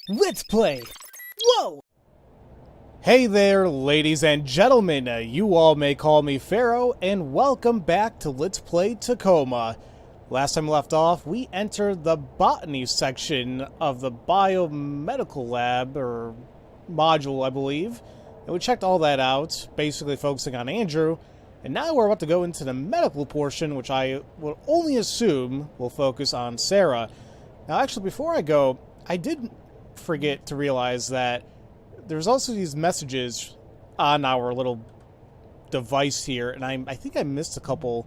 Let's play! Whoa! Hey there, ladies and gentlemen. You all may call me Pharaoh, and welcome back to Let's Play Tacoma. Last time we left off, we entered the botany section of the biomedical lab, or module, I believe. And we checked all that out, basically focusing on Andrew. And now we're about to go into the medical portion, which I will only assume will focus on Sarah. Now, actually, before I go, I did forget to realize that there's also these messages on our little device here, and I think I missed a couple.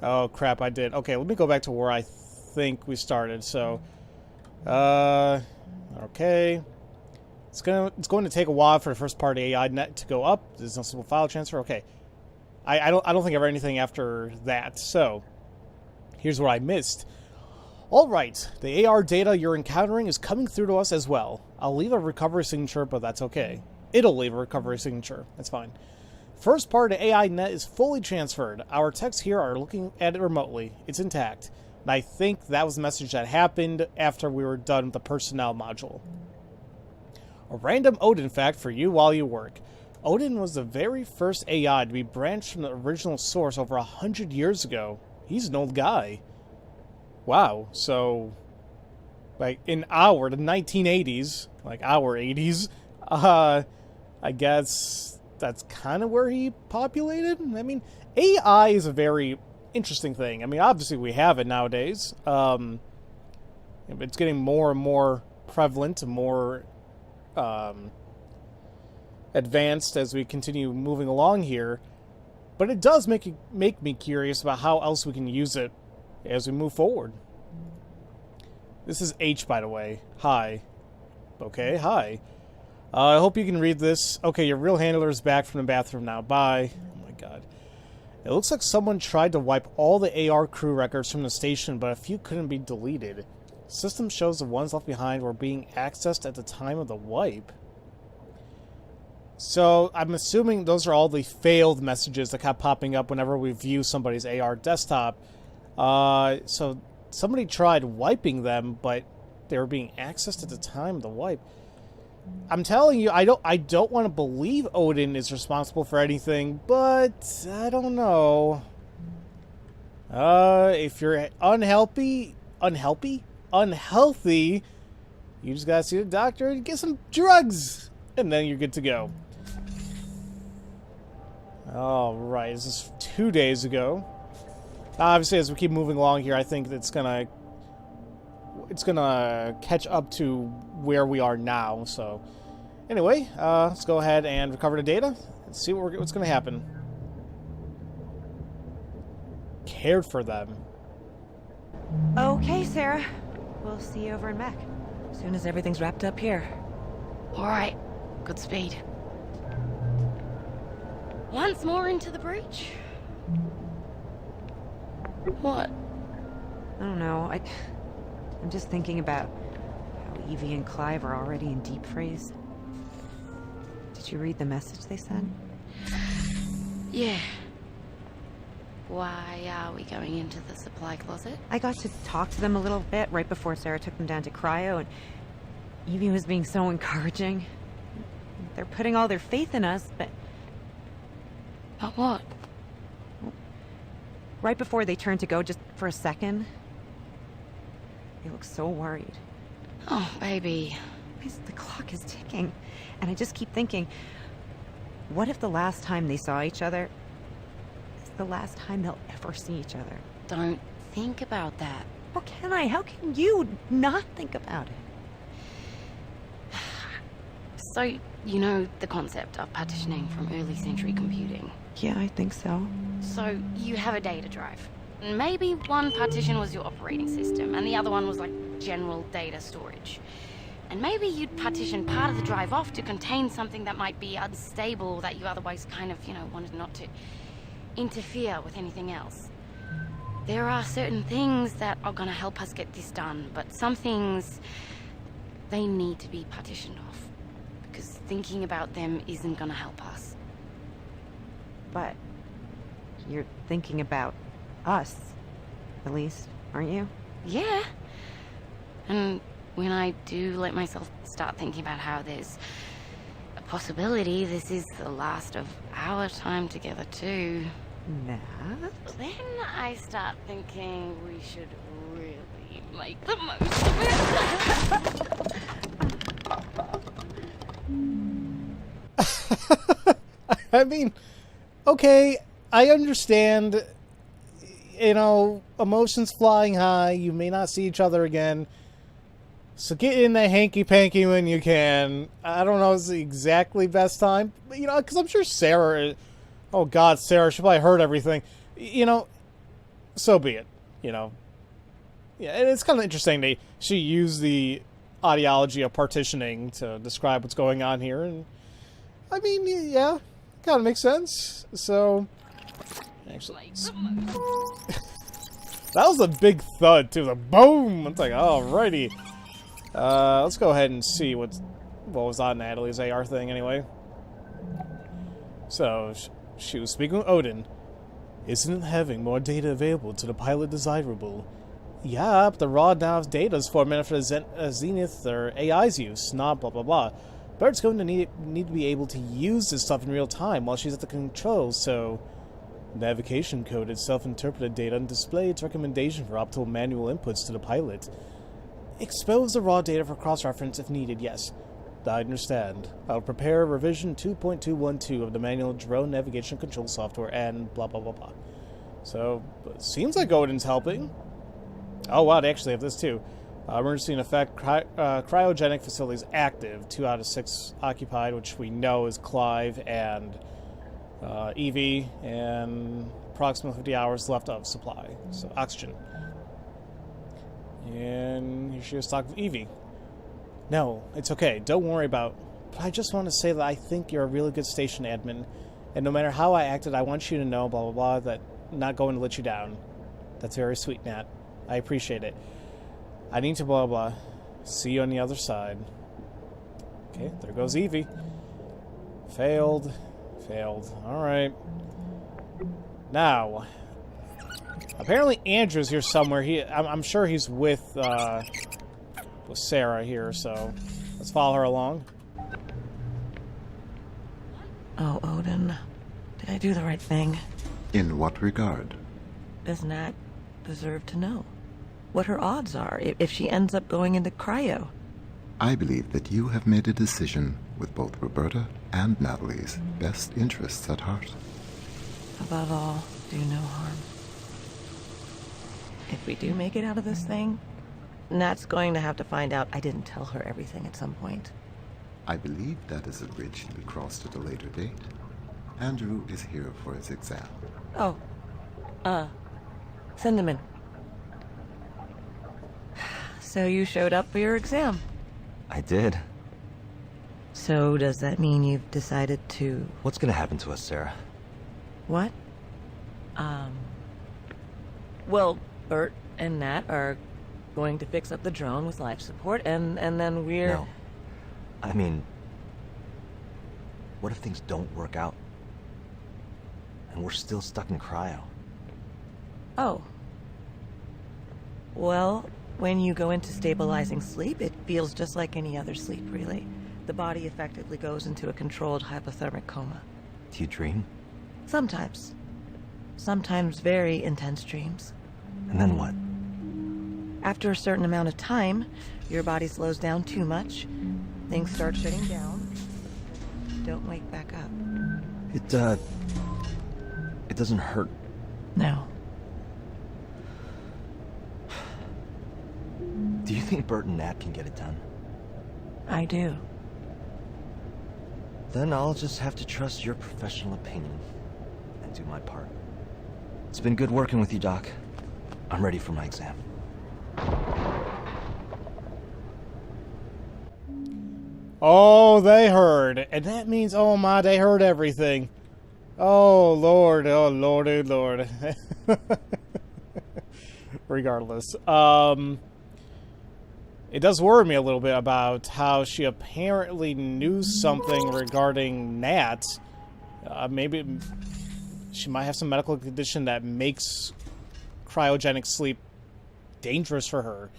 Oh, crap, I did. Okay, let me go back to where I think we started. So, okay. It's going to take a while for the first part of AI net to go up. There's no simple file transfer. Okay. I don't think I read anything after that. So, here's what I missed. Alright, the AR data you're encountering is coming through to us as well. I'll leave a recovery signature, but that's okay. It'll leave a recovery signature. That's fine. First part of AI net is fully transferred. Our techs here are looking at it remotely. It's intact. And I think that was the message that happened after we were done with the personnel module. A random Odin fact for you while you work. Odin was the very first AI to be branched from the original source over 100 years ago. He's an old guy. Wow, so, like, the 1980s, like our 80s, I guess that's kind of where he populated? I mean, AI is a very interesting thing. I mean, obviously we have it nowadays. It's getting more and more prevalent and more advanced as we continue moving along here. But it does make me curious about how else we can use it as we move forward. This is H, by the way. Hi. Okay, hi. I hope you can read this. Okay, your real handler is back from the bathroom now. Bye. Oh my god. It looks like someone tried to wipe all the AR crew records from the station, but a few couldn't be deleted. System shows the ones left behind were being accessed at the time of the wipe. So, I'm assuming those are all the failed messages that kept popping up whenever we view somebody's AR desktop. So somebody tried wiping them, but they were being accessed at the time of the wipe. I'm telling you, I don't want to believe Odin is responsible for anything, but I don't know. If you're unhealthy, you just gotta see the doctor and get some drugs, and then you're good to go. Alright, this is 2 days ago. Obviously, as we keep moving along here, I think it's gonna catch up to where we are now. So, anyway, let's go ahead and recover the data and see what's gonna happen. Cared for them. Okay, Sarah. We'll see you over in Mac as soon as everything's wrapped up here. All right, good speed. Once more into the breach. What? I don't know. I'm just thinking about how Evie and Clive are already in deep freeze. Did you read the message they sent? Yeah. Why are we going into the supply closet? I got to talk to them a little bit right before Sarah took them down to cryo, and Evie was being so encouraging. They're putting all their faith in us, but... But what? Right before they turned to go, just for a second, they look so worried. Oh, baby. The clock is ticking, and I just keep thinking, what if the last time they saw each other is the last time they'll ever see each other? Don't think about that. How can I? How can you not think about it? So, you know the concept of partitioning from early century computing? Yeah, I think so. So, you have a data drive. Maybe one partition was your operating system, and the other one was like general data storage. And maybe you'd partition part of the drive off to contain something that might be unstable that you otherwise kind of, wanted not to interfere with anything else. There are certain things that are gonna help us get this done, but some things, they need to be partitioned off. Because thinking about them isn't gonna help us. But you're thinking about us, at least, aren't you? Yeah. And when I do let myself start thinking about how there's a possibility this is the last of our time together too, Nat? then I start thinking we should really make the most of it. I mean, okay, I understand, you know, emotions flying high, you may not see each other again, so get in the hanky-panky when you can. I don't know if it's the exactly best time, but, you know, because I'm sure Sarah, oh god, Sarah, she probably heard everything, you know, so be it, you know. Yeah, and it's kind of interesting that she used the ideology of partitioning to describe what's going on here, and, I mean, yeah, kind of makes sense, so... Actually, that was a big thud too. The boom. It's like, alrighty. Let's go ahead and see what was on Natalie's AR thing anyway. So she was speaking with Odin. Isn't having more data available to the pilot desirable? Yeah, but the raw now data is formatted for Zenith or AI's use. Not blah blah blah. Bert's going to need to be able to use this stuff in real time while she's at the controls. So. Navigation code is self-interpreted data and display its recommendation for optimal manual inputs to the pilot. Expose the raw data for cross-reference if needed, yes. I understand. I'll prepare revision 2.212 of the manual drone navigation control software and blah blah blah blah. So, it seems like Odin's helping. Oh wow, they actually have this too. Emergency in effect, cryogenic facilities active, 2 out of 6 occupied, which we know is Clive and... EV, and approximately 50 hours left of supply. So, oxygen. And here she was talking with Evie. No, it's okay. Don't worry about... But I just want to say that I think you're a really good station admin. And no matter how I acted, I want you to know, blah, blah, blah, that I'm not going to let you down. That's very sweet, Nat. I appreciate it. I need to blah, blah. See you on the other side. Okay, there goes Evie. Failed. Alright. Now, apparently Andrew's here somewhere. I'm sure he's with Sarah here, so let's follow her along. Oh, Odin. Did I do the right thing? In what regard? Does Nat deserve to know what her odds are if she ends up going into cryo? I believe that you have made a decision with both Roberta and Natalie's best interests at heart. Above all, do no harm. If we do make it out of this thing, Nat's going to have to find out I didn't tell her everything at some point. I believe that is a bridge to be crossed at a later date. Andrew is here for his exam. Oh. Send him in. So you showed up for your exam? I did. So does that mean you've decided to... What's gonna happen to us, Sarah? What? Well, Bert and Nat are going to fix up the drone with life support, and then we're... No. I mean... What if things don't work out? And we're still stuck in cryo? Oh. Well, when you go into stabilizing sleep, it feels just like any other sleep, really. The body effectively goes into a controlled hypothermic coma. Do you dream? Sometimes. Sometimes very intense dreams. And then what? After a certain amount of time, your body slows down too much. Things start shutting down. Don't wake back up. It doesn't hurt. No. Do you think Bert and Nat can get it done? I do. Then I'll just have to trust your professional opinion and do my part. It's been good working with you, Doc. I'm ready for my exam. Oh, they heard. And that means, oh my, they heard everything. Oh, Lord. Oh, Lordy, Lord. Regardless. It does worry me a little bit about how she apparently knew something regarding Nat. Maybe she might have some medical condition that makes cryogenic sleep dangerous for her.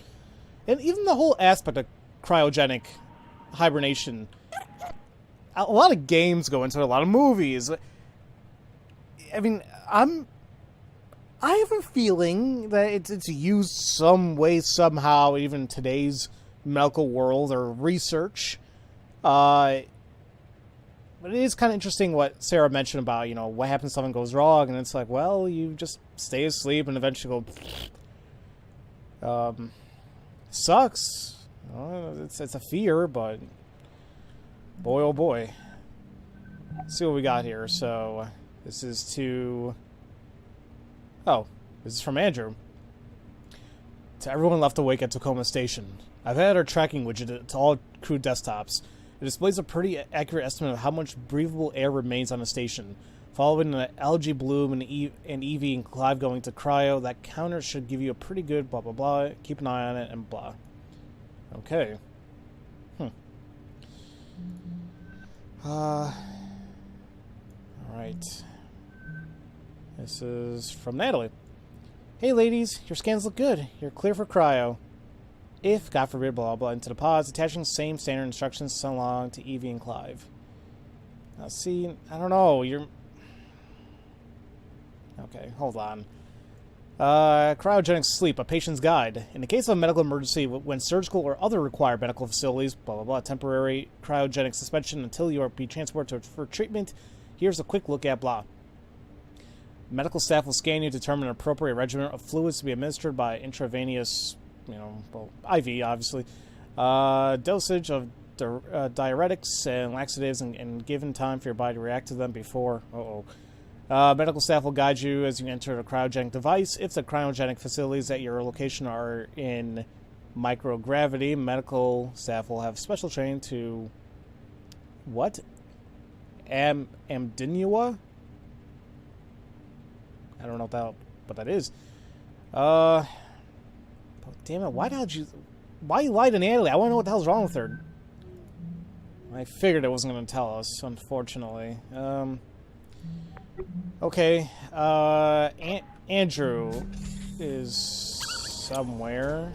And even the whole aspect of cryogenic hibernation, a lot of games go into it, a lot of movies. I mean, I have a feeling that it's used some way, somehow, even in today's medical world or research. But it is kind of interesting what Sarah mentioned about, what happens if something goes wrong, and it's like, well, you just stay asleep and eventually go, sucks. It's a fear, but boy, oh boy. Let's see what we got here. So, this is this is from Andrew. To everyone left awake at Tacoma Station, I've added our tracking widget to all crew desktops. It displays a pretty accurate estimate of how much breathable air remains on the station. Following the algae bloom and Evie and Clive going to cryo, that counter should give you a pretty good blah blah blah. Keep an eye on it and blah. Okay. Alright. This is from Natalie. Hey ladies, your scans look good. You're clear for cryo. If, God forbid, blah blah, into the pods, attaching same standard instructions so long to Evie and Clive. Now see, I don't know, you're... Okay, hold on. Cryogenic sleep, a patient's guide. In the case of a medical emergency, when surgical or other required medical facilities, blah blah blah, temporary cryogenic suspension until you are be transported for treatment, here's a quick look at blah. Medical staff will scan you to determine an appropriate regimen of fluids to be administered by intravenous, IV, obviously. Dosage of diuretics and laxatives and given time for your body to react to them before... medical staff will guide you as you enter a cryogenic device. If the cryogenic facilities at your location are in microgravity, medical staff will have special training to... What? Amdinua? I don't know what that is. Damn it, why you lied to Natalie? I want to know what the hell's wrong with her. I figured it wasn't going to tell us, unfortunately. Okay, Andrew is somewhere.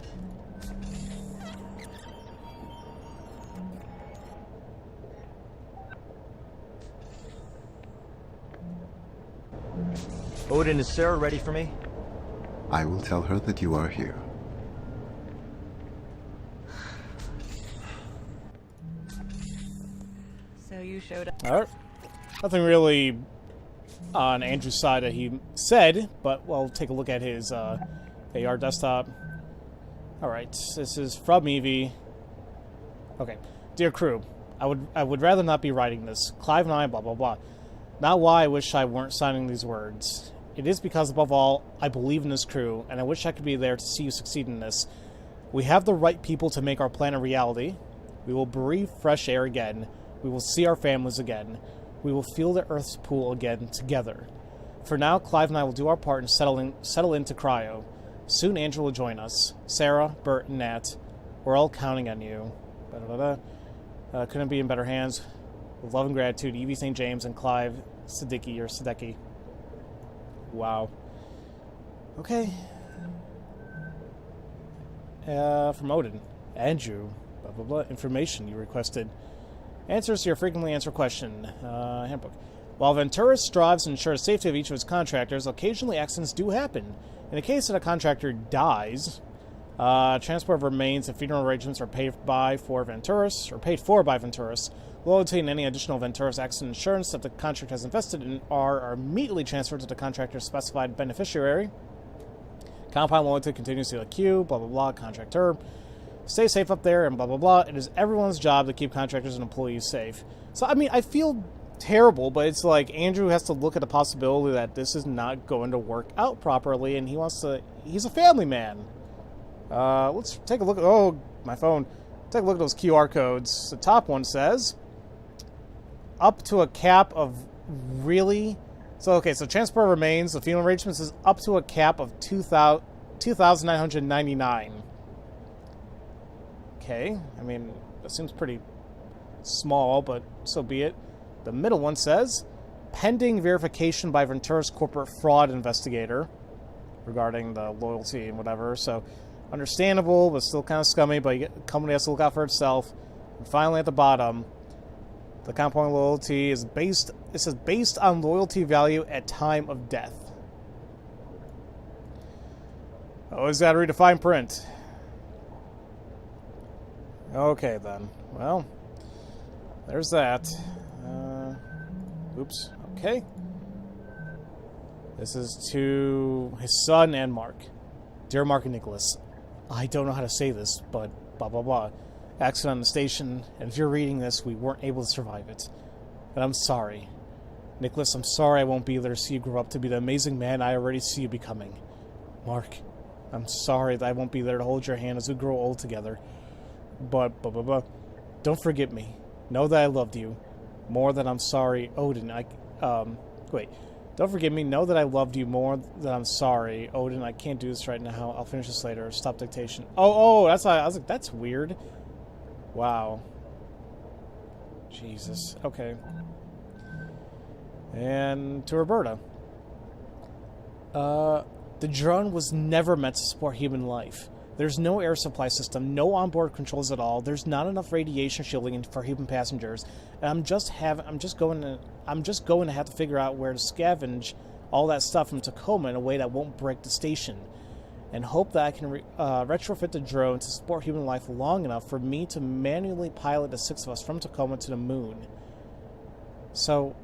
Odin, is Sarah ready for me? I will tell her that you are here. So you showed up. Alright. Nothing really on Andrew's side that he said, but we'll take a look at his AR desktop. Alright, this is from Evie. Okay. Dear crew, I would rather not be writing this. Clive and I, blah blah blah. Not why I wish I weren't signing these words. It is because, above all, I believe in this crew, and I wish I could be there to see you succeed in this. We have the right people to make our plan a reality. We will breathe fresh air again. We will see our families again. We will feel the Earth's pull again together. For now, Clive and I will do our part and settle into cryo. Soon Andrew will join us. Sarah, Bert, and Nat. We're all counting on you. Couldn't be in better hands. With love and gratitude, Evie St. James and Clive Sadecki. Wow. Okay. From Odin. Andrew. Blah, blah, blah. Information you requested. Answers to your frequently answered question. Handbook. While Ventura strives to ensure the safety of each of his contractors, occasionally accidents do happen. In the case that a contractor dies, transport of remains and funeral arrangements are paid for by Venturas. Loyalty and any additional Venturas accident insurance that the contractor has invested in are immediately transferred to the contractor's specified beneficiary. Compound loyalty continues to the queue, blah blah blah, contractor. Stay safe up there, and blah blah blah. It is everyone's job to keep contractors and employees safe. So, I mean, I feel terrible, but it's like Andrew has to look at the possibility that this is not going to work out properly, and he's a family man. Let's take a look at, my phone. Take a look at those QR codes. The top one says, up to a cap of, really? So, okay, so transport remains, the funeral arrangements is up to a cap of 2,999. Okay, I mean, that seems pretty small, but so be it. The middle one says, pending verification by Ventura's corporate fraud investigator regarding the loyalty and whatever. So, understandable, but still kind of scummy, but the company has to look out for itself. And finally, at the bottom, the compound loyalty is based, it says, based on loyalty value at time of death. Always gotta read the fine print. Okay, then. Well, there's that. Oops. Okay. This is to his son and Mark. Dear Mark and Nicholas, I don't know how to say this, but blah blah blah. Accident on the station, and if you're reading this, we weren't able to survive it. And I'm sorry. Nicholas, I'm sorry I won't be there to see you grow up to be the amazing man I already see you becoming. Mark, I'm sorry that I won't be there to hold your hand as we grow old together. But, don't forget me. Know that I loved you. More than I'm sorry, Odin. Wait. Don't forget me. Know that I loved you more than I'm sorry, Odin. I can't do this right now. I'll finish this later. Stop dictation. Oh, that's why I was like, that's weird. Wow. Jesus. Okay. And to Roberta. The drone was never meant to support human life. There's no air supply system, no onboard controls at all. There's not enough radiation shielding for human passengers, and I'm just going to have to figure out where to scavenge all that stuff from Tacoma in a way that won't break the station, and hope that I can retrofit the drone to support human life long enough for me to manually pilot the 6 of us from Tacoma to the moon. So,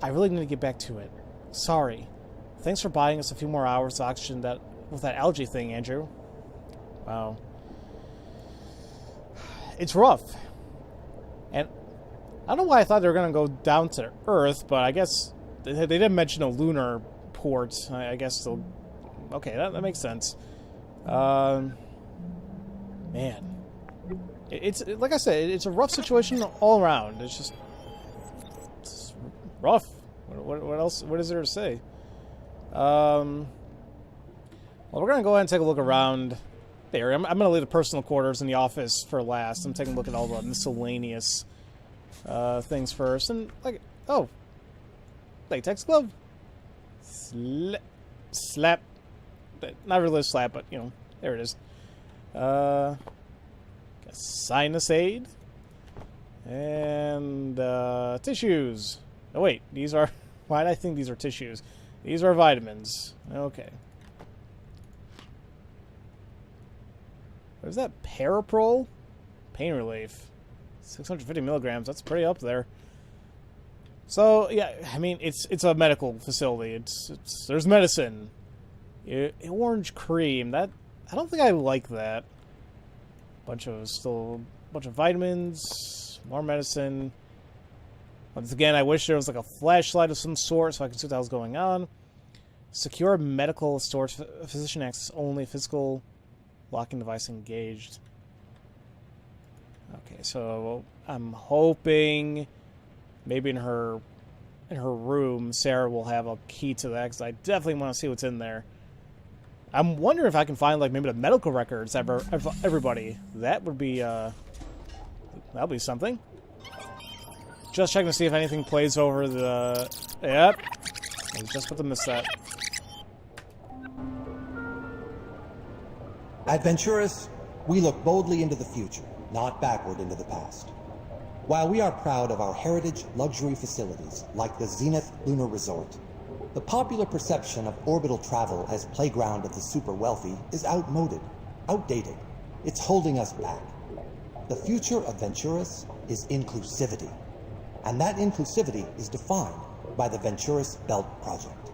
I really need to get back to it. Sorry. Thanks for buying us a few more hours of oxygen with that algae thing, Andrew. Wow. It's rough. And I don't know why I thought they were going to go down to Earth, but I guess they didn't mention a lunar port. I guess they'll... Okay, that makes sense. Man. It's like I said, it's a rough situation all around. It's rough. What else? What is there to say? Well, we're going to go ahead and take a look around there. I'm going to leave the personal quarters in the office for last. I'm taking a look at all the miscellaneous things first. And, like, oh. Latex glove. Slap. Not really a slap, but, you know, there it is. Sinus aid. And, tissues. Oh, wait. These are... Why did I think these are tissues? These are vitamins. Okay. What is that? Paraprol? Pain relief. 650 milligrams. That's pretty up there. So, yeah, I mean, it's a medical facility. There's medicine. Orange cream. I don't think I like that. Bunch of vitamins. More medicine. Once again, I wish there was like a flashlight of some sort so I could see what the hell's going on. Secure medical storage, physician access only, physical locking device engaged. Okay, so I'm hoping maybe in her room, Sarah will have a key to that because I definitely want to see what's in there. I'm wondering if I can find like maybe the medical records of everybody. That would be that'll be something. Just checking to see if anything plays over the... Yep. I was just about to miss that. Adventurers, we look boldly into the future, not backward into the past. While we are proud of our heritage luxury facilities, like the Zenith Lunar Resort, the popular perception of orbital travel as playground of the super wealthy is outdated. It's holding us back. The future of Venturis is inclusivity. And that inclusivity is defined by the Venturis Belt Project,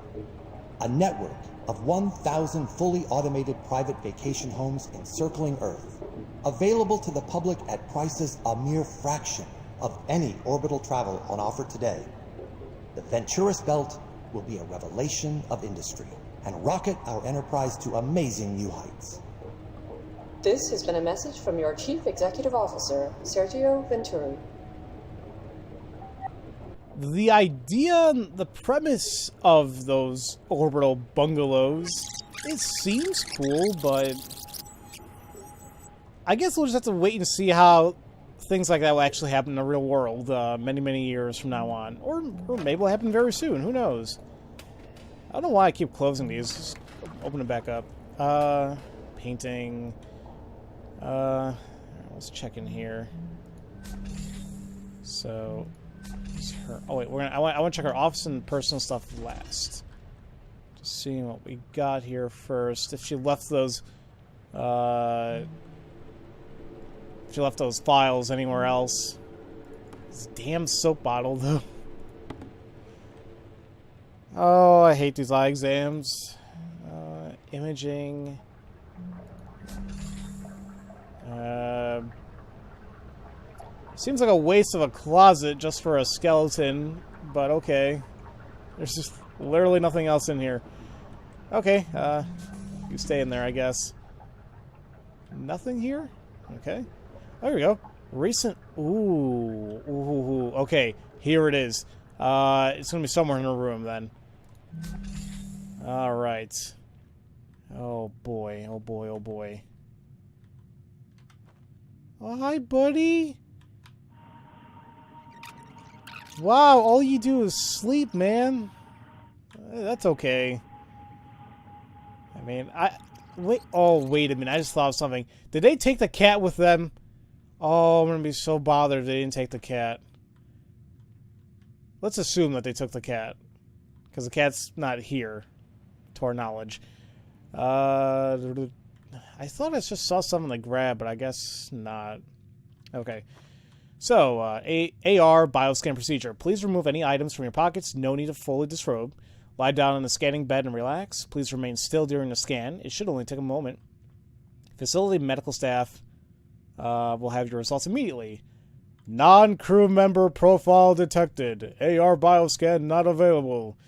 a network of 1,000 fully automated private vacation homes encircling Earth, available to the public at prices a mere fraction of any orbital travel on offer today. The Venturis Belt will be a revelation of industry and rocket our enterprise to amazing new heights. This has been a message from your Chief Executive Officer, Sergio Venturi. The idea, the premise of those orbital bungalows, it seems cool, but I guess we'll just have to wait and see how things like that will actually happen in the real world many, many years from now on. Or maybe it'll happen very soon, who knows? I don't know why I keep closing these. Just open it back up. Painting. Let's check in here. So, it's her. Oh wait, I want to check her office and personal stuff last. Just seeing what we got here first. If she left those, if she left those files anywhere else. This damn soap bottle, though. Oh, I hate these eye exams. Imaging. Seems like a waste of a closet just for a skeleton, but okay. There's just literally nothing else in here. Okay, you stay in there, I guess. Nothing here? Okay. Oh, here we go. Recent. Ooh. Okay, here it is. It's gonna be somewhere in the room then. All right. Oh boy. Oh boy. Oh boy. Oh, hi, buddy. Wow, all you do is sleep, man. That's okay. I mean, wait. Oh, wait a minute. I just thought of something. Did they take the cat with them? Oh, I'm gonna be so bothered if they didn't take the cat. Let's assume that they took the cat, because the cat's not here, to our knowledge. I thought I just saw something to grab, but I guess not. Okay. So, AR bioscan procedure. Please remove any items from your pockets. No need to fully disrobe. Lie down on the scanning bed and relax. Please remain still during the scan. It should only take a moment. Facility medical staff will have your results immediately. Non-crew member profile detected. AR bioscan not available.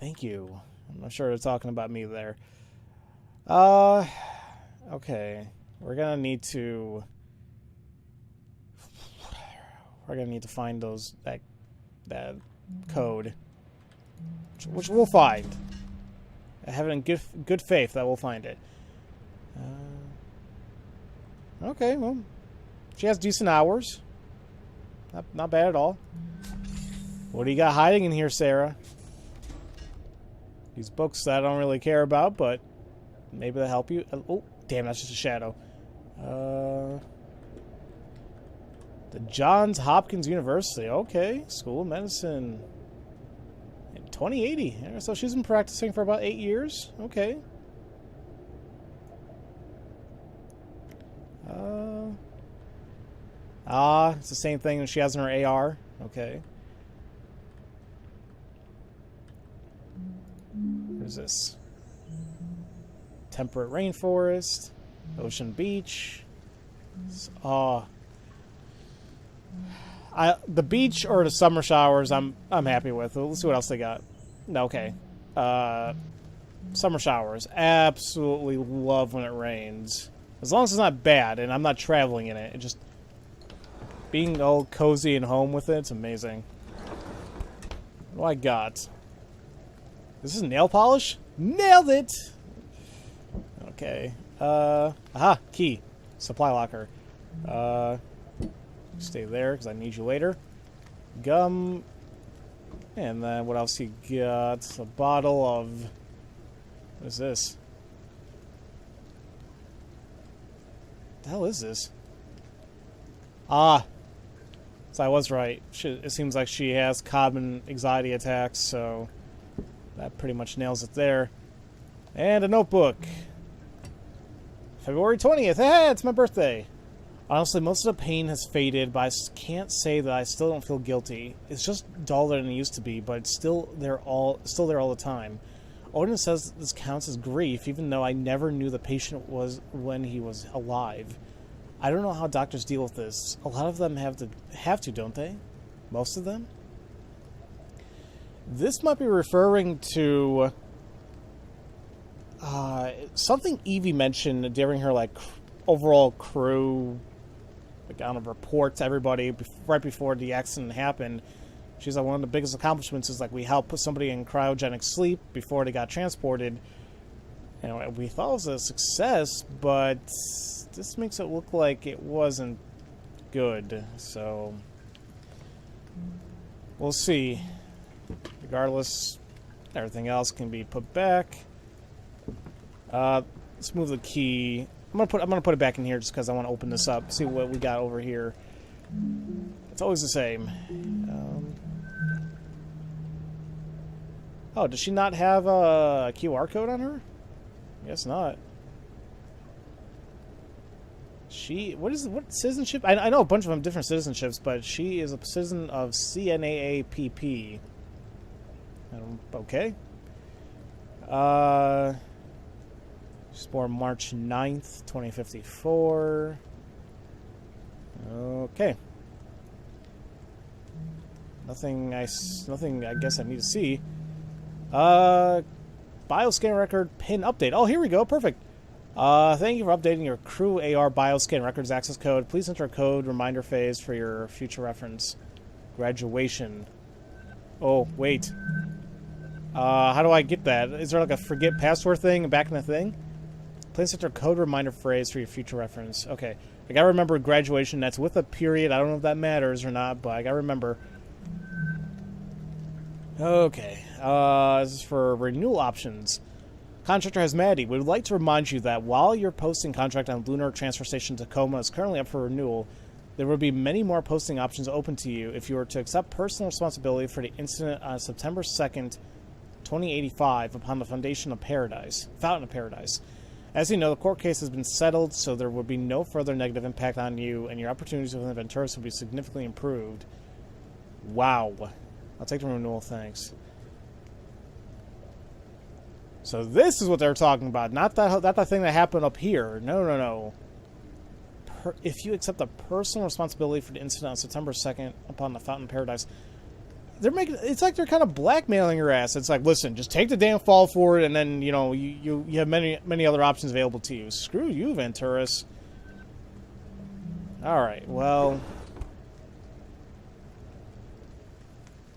Thank you. I'm not sure they're talking about me there. Okay. We're gonna need to find that code, which we'll find. I have it in good faith that we'll find it. Okay, well, she has decent hours. Not bad at all. What do you got hiding in here, Sarah? These books that I don't really care about, but maybe they'll help you. Oh, damn, that's just a shadow. The Johns Hopkins University. Okay, School of Medicine. In 2080. So she's been practicing for about 8 years. Okay. It's the same thing that she has in her AR. Okay. What is this? Temperate rainforest. Ocean beach. The beach or the summer showers I'm happy with. Let's see what else they got. Okay. Summer showers. Absolutely love when it rains. As long as it's not bad and I'm not traveling in it. It just being all cozy and home with it's amazing. What do I got? This is nail polish? Nailed it! Okay. Aha, key. Supply locker. Stay there because I need you later. Gum. And then what else you got? A bottle of... What is this? What the hell is this? So I was right. It seems like she has common anxiety attacks, so that pretty much nails it there. And a notebook. February 20th. Hey, it's my birthday. Honestly, most of the pain has faded, but I can't say that I still don't feel guilty. It's just duller than it used to be, but it's still there all the time. Odin says this counts as grief, even though I never knew the patient was when he was alive. I don't know how doctors deal with this. A lot of them have to, don't they? Most of them? This might be referring to something Evie mentioned during her overall crew report to everybody right before the accident happened. She's like, one of the biggest accomplishments is we helped put somebody in cryogenic sleep before they got transported. And we thought it was a success, but this makes it look like it wasn't good. So we'll see. Regardless, everything else can be put back. Let's move the key I'm gonna put it back in here just because I want to open this up, see what we got over here. It's always the same. Oh, does she not have a QR code on her? Guess not. What citizenship? I know a bunch of them different citizenships, but she is a citizen of CNAAPP. Okay. She's born March 9th, 2054. Okay. Nothing I guess I need to see. Bioscan record pin update. Oh, here we go. Perfect. Thank you for updating your crew AR bioscan records access code. Please enter a code reminder phase for your future reference. Graduation. Oh, wait. How do I get that? Is there like a forget password thing back in the thing? Please enter a code reminder phrase for your future reference. Okay. I gotta remember graduation. That's with a period. I don't know if that matters or not, but I gotta remember. Okay. This is for renewal options. Contractor Hasmati, we would like to remind you that while your posting contract on Lunar Transfer Station Tacoma is currently up for renewal, there will be many more posting options open to you if you were to accept personal responsibility for the incident on September 2nd, 2085 upon the Fountain of Paradise. As you know, the court case has been settled, so there will be no further negative impact on you, and your opportunities within Venturis will be significantly improved. Wow. I'll take the renewal, thanks. So this is what they're talking about, not the thing that happened up here. No. If you accept the personal responsibility for the incident on September 2nd upon the Fountain of Paradise, it's like they're kind of blackmailing your ass. It's like, listen, just take the damn fall for it, and then you have many other options available to you. Screw you, Venturis. All right, well,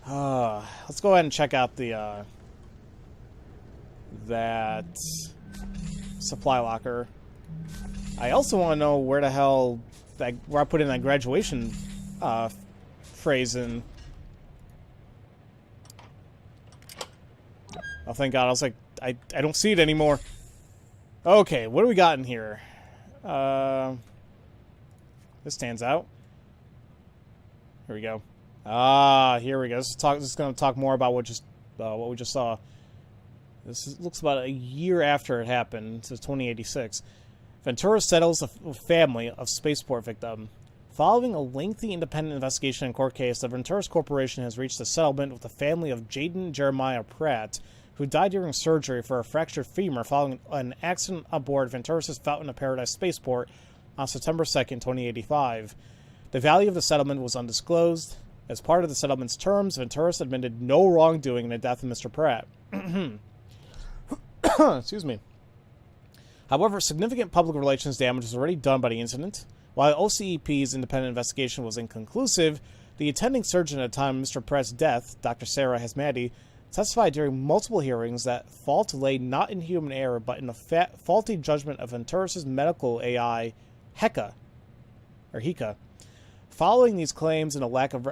let's go ahead and check out the that supply locker. I also want to know where the hell where I put in that graduation phrase in. Oh, thank God. I was like, I don't see it anymore. Okay, what do we got in here? This stands out. Here we go. Here we go. This is going to talk more about what we just saw. Looks about a year after it happened. This is 2086. Ventura settles a family of spaceport victim. Following a lengthy independent investigation and court case, the Venturis Corporation has reached a settlement with the family of Jaden Jeremiah Pratt, who died during surgery for a fractured femur following an accident aboard Venturis' Fountain of Paradise spaceport on September 2nd, 2085. The value of the settlement was undisclosed. As part of the settlement's terms, Venturis admitted no wrongdoing in the death of Mr. Pratt. Excuse me. However, significant public relations damage was already done by the incident. While OCEP's independent investigation was inconclusive, the attending surgeon at the time of Mr. Pratt's death, Dr. Sarah Hasmati, testified during multiple hearings that fault lay not in human error but in a faulty judgment of Venturis' medical AI, Heka. Following these claims and a lack of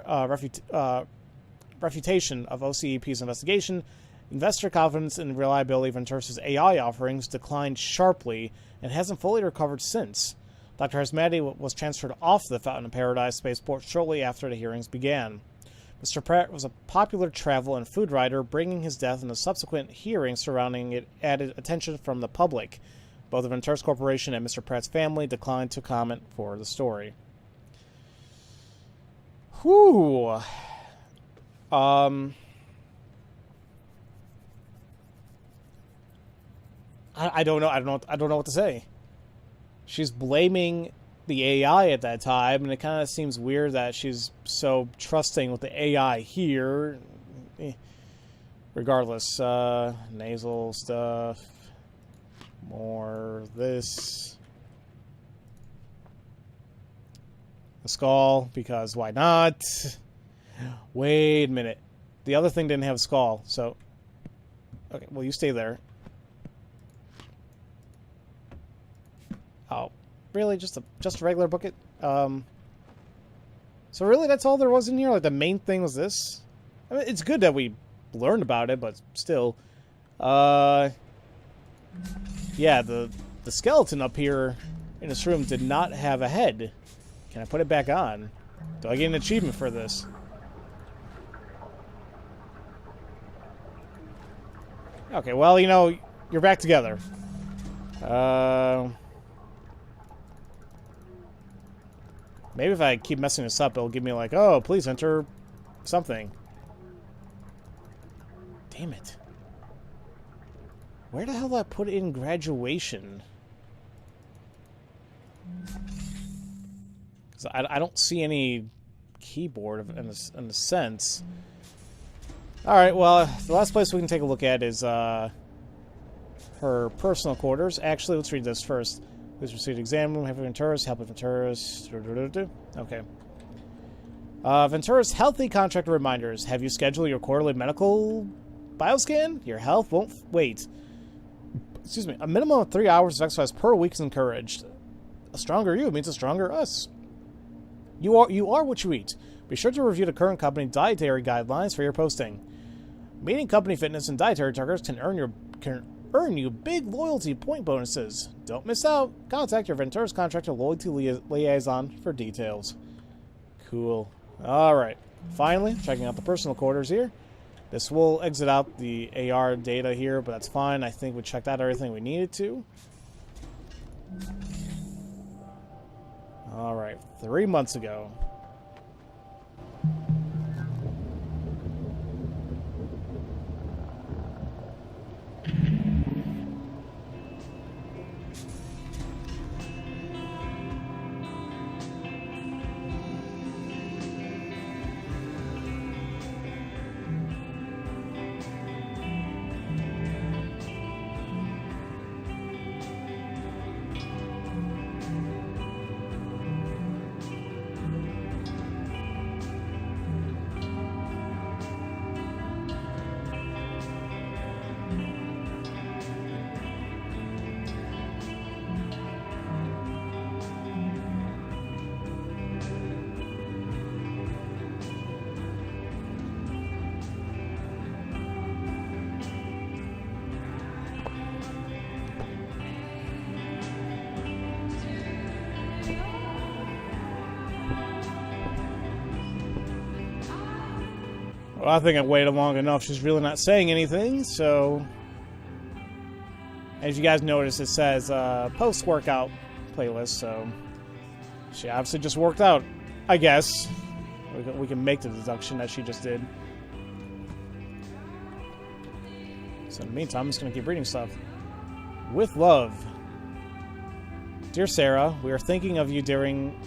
refutation of OCEP's investigation, investor confidence in the reliability of Venturis' AI offerings declined sharply and hasn't fully recovered since. Dr. Hasmati was transferred off the Fountain of Paradise spaceport shortly after the hearings began. Mr. Pratt was a popular travel and food writer, bringing his death and the subsequent hearings surrounding it added attention from the public. Both the Venturis Corporation and Mr. Pratt's family declined to comment for the story. Whew. I don't know. I don't know what to say. She's blaming the AI at that time, and it kind of seems weird that she's so trusting with the AI here. Regardless, nasal stuff. More this. The skull, because why not? Wait a minute. The other thing didn't have a skull, so... Okay, well, you stay there. Oh, really? Just a regular bucket? So really, that's all there was in here? Like, the main thing was this? I mean, it's good that we learned about it, but still. Yeah, the skeleton up here in this room did not have a head. Can I put it back on? Do I get an achievement for this? Okay, well, you know, you're back together. Maybe if I keep messing this up, it'll give me like, oh, please enter something. Damn it. Where the hell did I put in graduation? Because I don't see any keyboard in a sense. Alright, well, the last place we can take a look at is her personal quarters. Actually, let's read this first. Please proceed to exam room. Have Ventura's. Help with Ventura's. Okay. Ventura's healthy contractor reminders. Have you scheduled your quarterly medical bioscan? Your health won't wait. Excuse me. A minimum of 3 hours of exercise per week is encouraged. A stronger you means a stronger us. You are what you eat. Be sure to review the current company dietary guidelines for your posting. Meeting company fitness and dietary targets can earn you big loyalty point bonuses. Don't miss out. Contact your Ventura's contractor loyalty liaison for details. Cool. Alright. Finally, checking out the personal quarters here. This will exit out the AR data here, but that's fine. I think we checked out everything we needed to. Alright. 3 months ago. Well, I think I waited long enough. She's really not saying anything, so... As you guys notice, it says post-workout playlist, so... She obviously just worked out, I guess. We can make the deduction that she just did. So in the meantime, I'm just going to keep reading stuff. With love. Dear Sarah, we are thinking of you during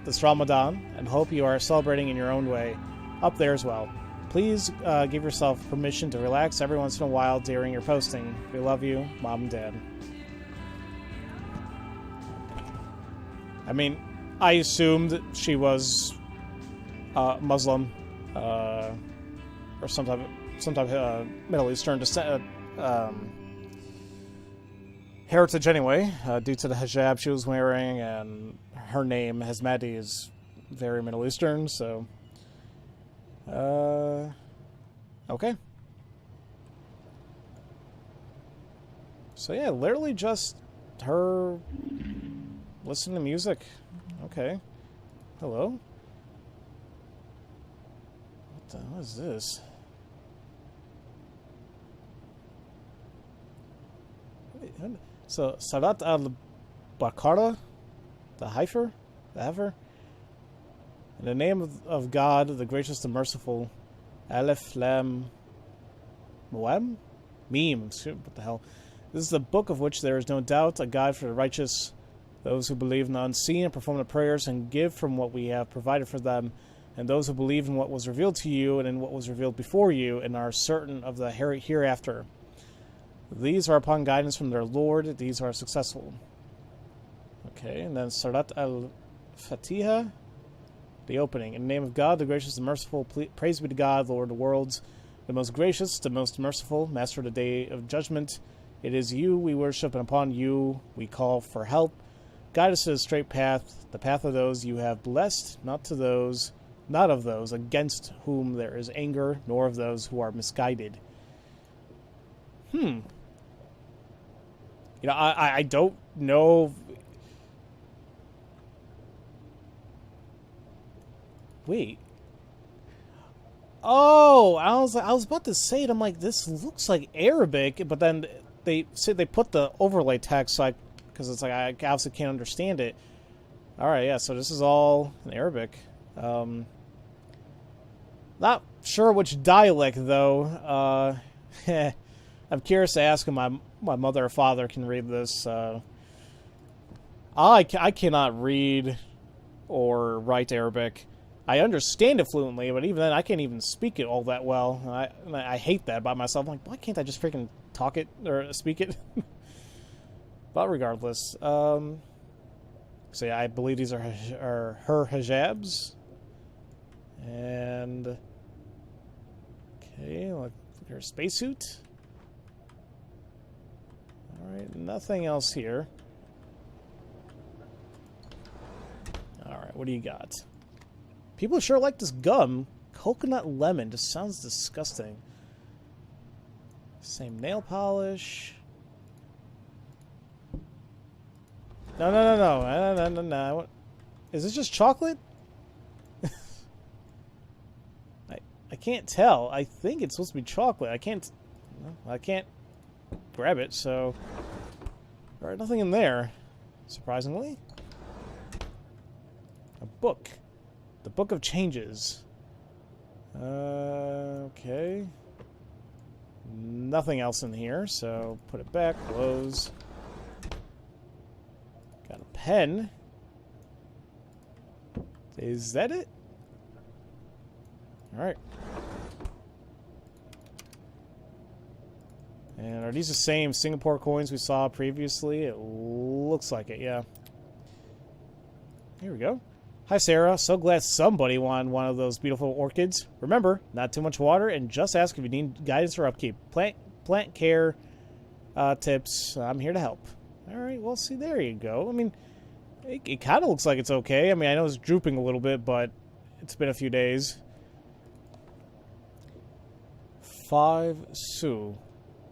this Ramadan and hope you are celebrating in your own way. Up there as well. Please give yourself permission to relax every once in a while during your posting. We love you, Mom and Dad. I mean, I assumed she was Muslim or some type of Middle Eastern descent, heritage anyway, due to the hijab she was wearing, and her name, Hezmati, is very Middle Eastern, so... okay. So yeah, literally just her listening to music. Okay. Hello? What is this? So, Salat al-Baqarah? The heifer? In the name of God, the gracious and merciful. Aleph Lam Moem? Meme. What the hell? This is the book of which there is no doubt, a guide for the righteous, those who believe in the unseen and perform the prayers and give from what we have provided for them, and those who believe in what was revealed to you and in what was revealed before you and are certain of the hereafter. These are upon guidance from their Lord. These are successful. Okay, and then Surat al-Fatiha. The opening. In the name of God, the gracious and merciful, praise be to God, Lord of the worlds, the most gracious, the most merciful, master of the day of judgment. It is you we worship, and upon you we call for help. Guide us to the straight path, the path of those you have blessed, not of those against whom there is anger, nor of those who are misguided. You know, I don't know Wait. Oh, I was about to say it. I'm like, this looks like Arabic, but then they said they put the overlay text, so because it's like I obviously can't understand it. All right, yeah. So this is all in Arabic. Not sure which dialect though. I'm curious to ask if my mother or father can read this. I cannot read or write Arabic. I understand it fluently, but even then, I can't even speak it all that well. I hate that about myself. I'm like, why can't I just freaking talk it or speak it? But regardless, so yeah, I believe these are her hijabs, and okay, look at her spacesuit. All right, nothing else here. All right, what do you got? People sure like this gum. Coconut lemon just sounds disgusting. Same nail polish. No. What? Is this just chocolate? I can't tell. I think it's supposed to be chocolate. I can't grab it, so... Alright, nothing in there. Surprisingly. A book. The Book of Changes. Okay. Nothing else in here, so put it back, close. Got a pen. Is that it? Alright. And are these the same Singapore coins we saw previously? It looks like it, yeah. Here we go. Hi, Sarah. So glad somebody wanted one of those beautiful orchids. Remember, not too much water, and just ask if you need guidance or upkeep. Plant care tips. I'm here to help. All right, well, see, there you go. I mean, it kind of looks like it's okay. I mean, I know it's drooping a little bit, but it's been a few days. 5 Su.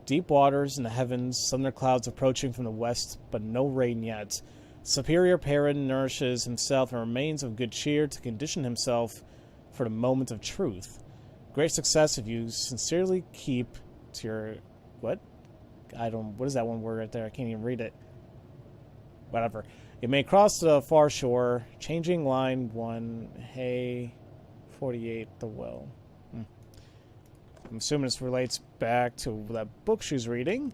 Deep waters in the heavens, thunder clouds approaching from the west, but no rain yet. Superior Perrin nourishes himself and remains of good cheer to condition himself for the moment of truth. Great success if you sincerely keep to your... What? What is that one word right there? I can't even read it. Whatever. You may cross the far shore, changing line 1, hay, 48, the well. I'm assuming this relates back to that book she's reading.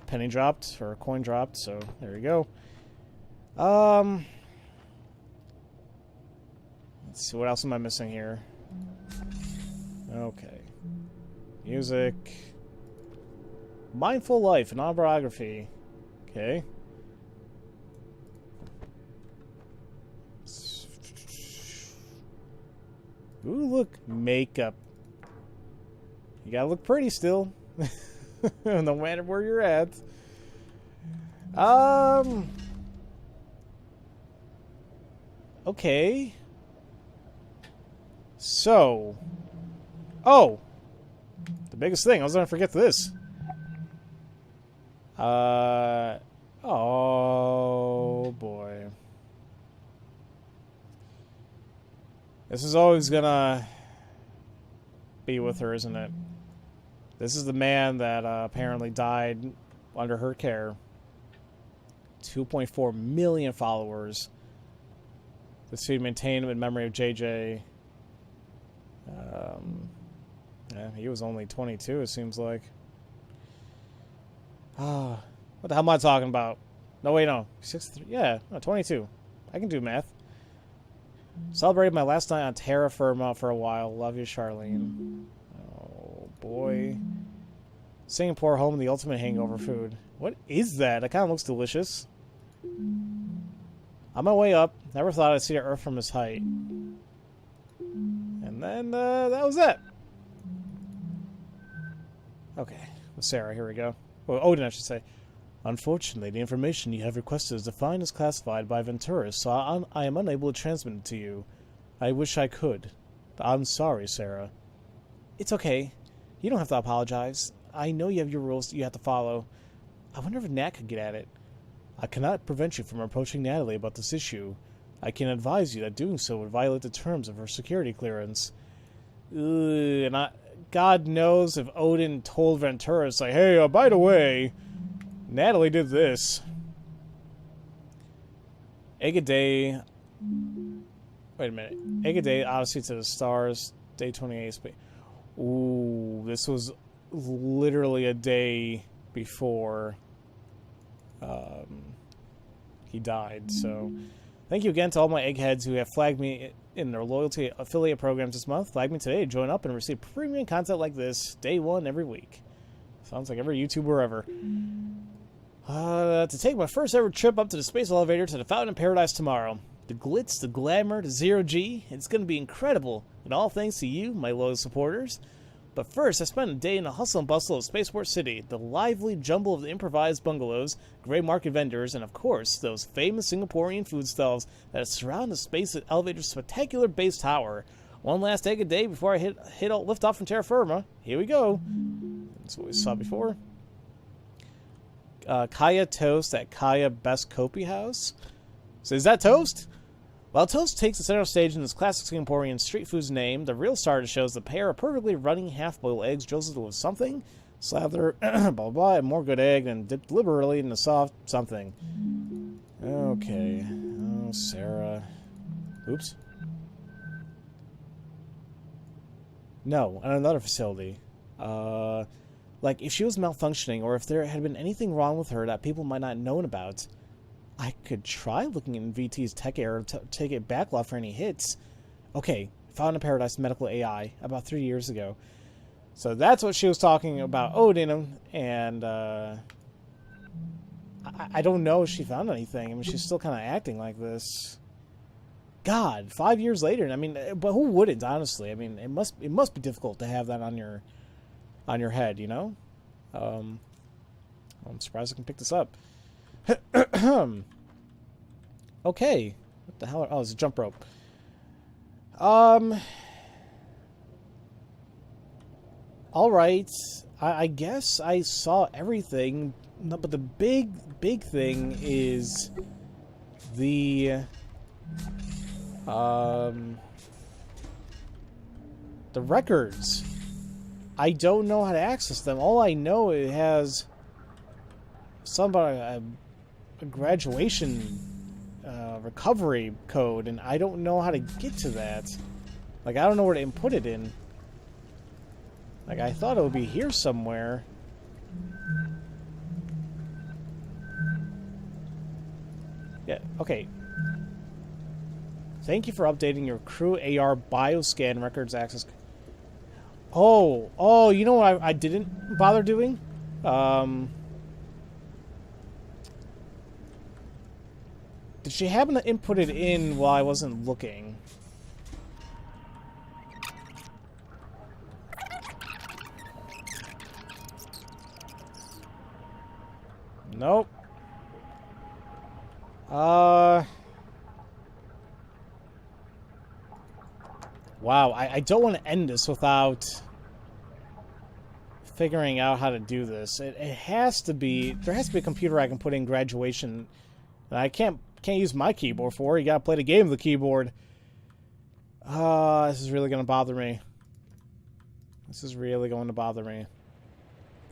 Penny dropped, or a coin dropped, so there you go. Let's see, what else am I missing here? Okay. Music. Mindful Life, an autobiography. Okay. Ooh, look, makeup. You gotta look pretty still. No matter where you're at. Okay. So. Oh! The biggest thing. I was gonna forget this. Oh, boy. This is always gonna be with her, isn't it? This is the man that apparently died under her care. 2.4 million followers. This to maintain in memory of JJ. Yeah, he was only 22, it seems like. What the hell am I talking about? No, wait, no. 63. Yeah, no, 22. I can do math. Celebrated my last night on terra firma for a while. Love you, Charlene. Oh, boy. Singapore home, the ultimate hangover food. What is that? That kind of looks delicious. On my way up, never thought I'd see the Earth from this height. And then, that was it. Okay. Well, Sarah, here we go. Well, Odin, I should say. Unfortunately, the information you have requested is defined as classified by Venturis, so I am unable to transmit it to you. I wish I could. I'm sorry, Sarah. It's okay. You don't have to apologize. I know you have your rules you have to follow. I wonder if Nat could get at it. I cannot prevent you from approaching Natalie about this issue. I can advise you that doing so would violate the terms of her security clearance. Ugh, and God knows if Odin told Ventura, it's like, hey, by the way, Natalie did this. Egg a day. Wait a minute. Egg a day, Odyssey to the Stars, day 28. Ooh, this was literally a day before he died. So, thank you again to all my eggheads who have flagged me in their loyalty affiliate programs this month. Flag me today to join up and receive premium content like this, day one every week. Sounds like every YouTuber ever. To take my first ever trip up to the space elevator to the Fountain of Paradise tomorrow. The glitz, the glamour, the zero-G. It's going to be incredible. And all thanks to you, my loyal supporters. But first, I spent a day in the hustle and bustle of Spaceport City, the lively jumble of the improvised bungalows, gray market vendors, and of course, those famous Singaporean food stalls that surround the space elevator's spectacular base tower. One last egg a day before I lift off from terra firma. Here we go. That's what we saw before. Kaya Toast at Kaya Best Kopi House. So is that toast? While toast takes the center stage in this classic Singaporean street food's name, the real star shows the pair of perfectly running half-boiled eggs drizzled with something, slather, blah, blah, blah, and more good egg, and dipped liberally in the soft something. Okay. Oh, Sarah. Oops. No, at another facility. Like, if she was malfunctioning, or if there had been anything wrong with her that people might not have known about, I could try looking in VT's tech error to take a backlog for any hits. Okay, Found in Paradise Medical AI about 3 years ago. So that's what she was talking about Odin, and I don't know if she found anything. I mean, she's still kind of acting like this. God, 5 years later. I mean, but who wouldn't, honestly? I mean, it must be difficult to have that on your head, you know? I'm surprised I can pick this up. Okay. What the hell? Oh, it's a jump rope. Alright. I guess I saw everything. No, but the big thing is the records. I don't know how to access them. All I know, it has a graduation recovery code, and I don't know how to get to that. Like, I don't know where to input it in. Like, I thought it would be here somewhere. Yeah, okay. Thank you for updating your crew AR bioscan records access. Oh, you know what I didn't bother doing? Did she happen to input it in while I wasn't looking? Nope. Wow, I don't want to end this without figuring out how to do this. It has to be... There has to be a computer I can put in graduation. And I can't use my keyboard for. You gotta play the game with the keyboard. This is really gonna bother me. This is really going to bother me.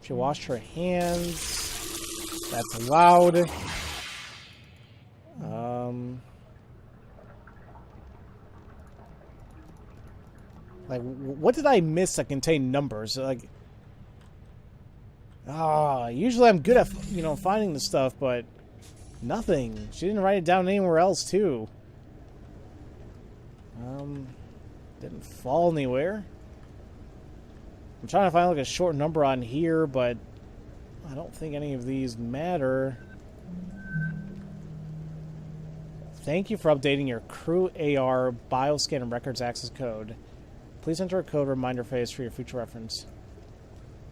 She washed her hands. That's allowed. Like, what did I miss that contained numbers? Like, usually I'm good at, you know, finding the stuff, but nothing. She didn't write it down anywhere else, too. Didn't fall anywhere. I'm trying to find, like, a short number on here, but I don't think any of these matter. Thank you for updating your crew AR bioscan and records access code. Please enter a code reminder phase for your future reference.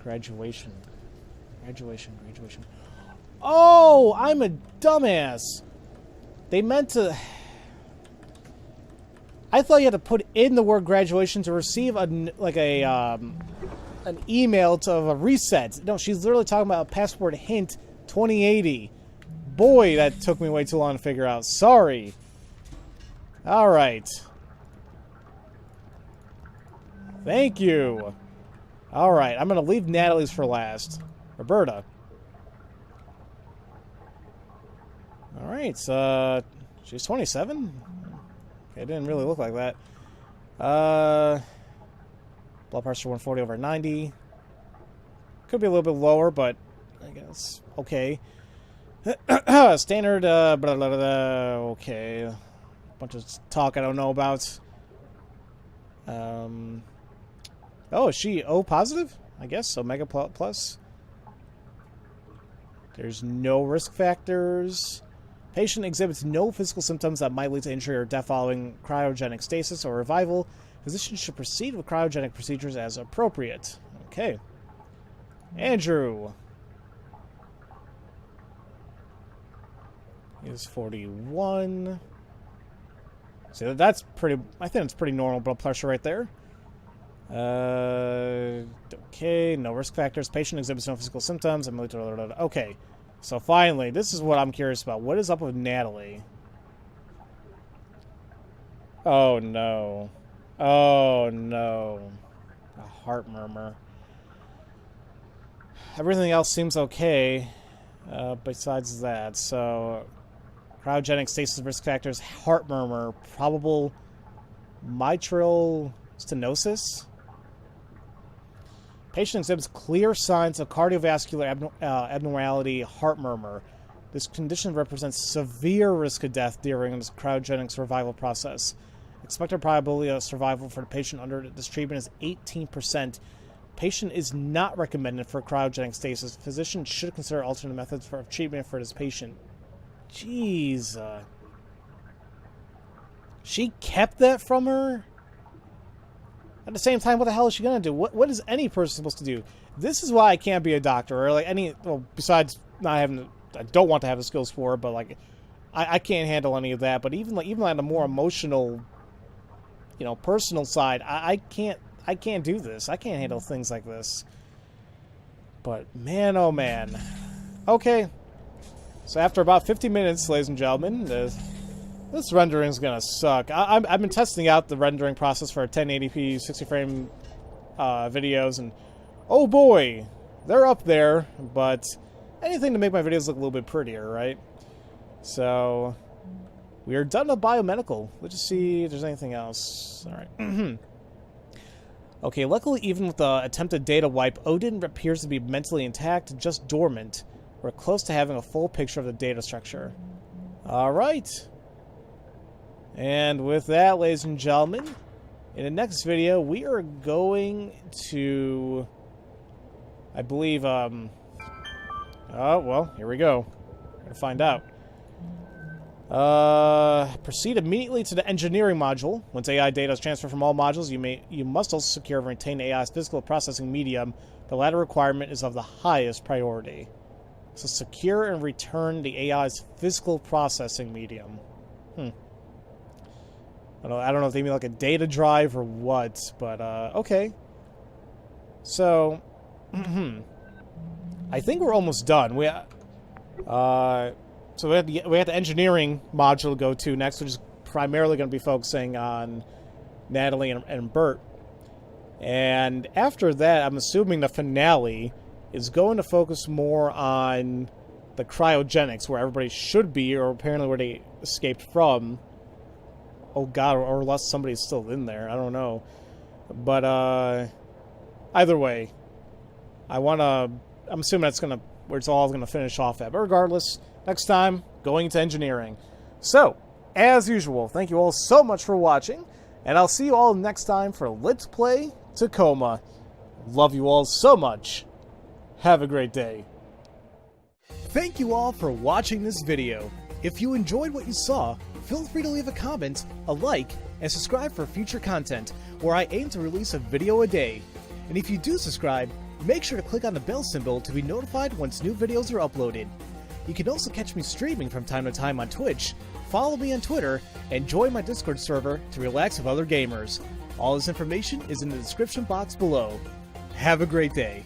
Graduation. Oh, I'm a dumbass. They meant to... I thought you had to put in the word graduation to receive an email of a reset. No, she's literally talking about a password hint 2080. Boy, that took me way too long to figure out. Sorry. Alright. Thank you. Alright, I'm gonna leave Natalie's for last. Roberta. Alright, she's 27? Okay, it didn't really look like that. Blood pressure 140 over 90. Could be a little bit lower, but I guess okay. Standard, blah, blah, blah, blah, okay. Bunch of talk I don't know about. Oh, is she O positive? I guess, Omega plus. There's no risk factors. Patient exhibits no physical symptoms that might lead to injury or death following cryogenic stasis or revival. Physicians should proceed with cryogenic procedures as appropriate. Okay. Andrew. Is 41. So that's pretty, I think it's pretty normal blood pressure right there. Okay, no risk factors. Patient exhibits no physical symptoms. Okay, so finally, this is what I'm curious about. What is up with Natalie? Oh no. Oh no. A heart murmur. Everything else seems okay, besides that. So, cryogenic stasis risk factors, heart murmur, probable mitral stenosis. Patient exhibits clear signs of cardiovascular abnormality, heart murmur. This condition represents severe risk of death during this cryogenic survival process. Expected probability of survival for the patient under this treatment is 18%. Patient is not recommended for cryogenic stasis. Physician should consider alternate methods for treatment for this patient. Jeez. She kept that from her? At the same time, what the hell is she gonna do? What is any person supposed to do? This is why I can't be a doctor, or like any. Well, besides not having, I don't want to have the skills for it, but like, I can't handle any of that. But even on a more emotional, personal side, I can't do this. I can't handle things like this. But man, oh man. Okay. So after about 50 minutes, ladies and gentlemen, this rendering is gonna suck. I've been testing out the rendering process for 1080p 60 frame videos, and oh boy, they're up there. But anything to make my videos look a little bit prettier, right? So we are done with biomedical. Let's just see if there's anything else. All right. Okay, luckily, even with the attempted data wipe, Odin appears to be mentally intact, just dormant. We're close to having a full picture of the data structure. All right. And with that, ladies and gentlemen, in the next video, we are going to, I believe, oh, well, here we go. We're going to find out. Proceed immediately to the engineering module. Once AI data is transferred from all modules, you must also secure and retain AI's physical processing medium. The latter requirement is of the highest priority. So secure and return the AI's physical processing medium. I don't know if they mean like a data drive or what, but okay. So, I think we're almost done. So we have the engineering module to go to next, which is primarily going to be focusing on Natalie and Bert. And after that, I'm assuming the finale is going to focus more on the cryogenics, where everybody should be, or apparently where they escaped from. Oh god, or unless somebody's still in there. I don't know. But either way, I'm assuming that's where it's all gonna finish off at. But regardless, next time, going into engineering. So, as usual, thank you all so much for watching, and I'll see you all next time for Let's Play Tacoma. Love you all so much. Have a great day. Thank you all for watching this video. If you enjoyed what you saw, feel free to leave a comment, a like, and subscribe for future content, where I aim to release a video a day. And if you do subscribe, make sure to click on the bell symbol to be notified once new videos are uploaded. You can also catch me streaming from time to time on Twitch, follow me on Twitter, and join my Discord server to relax with other gamers. All this information is in the description box below. Have a great day.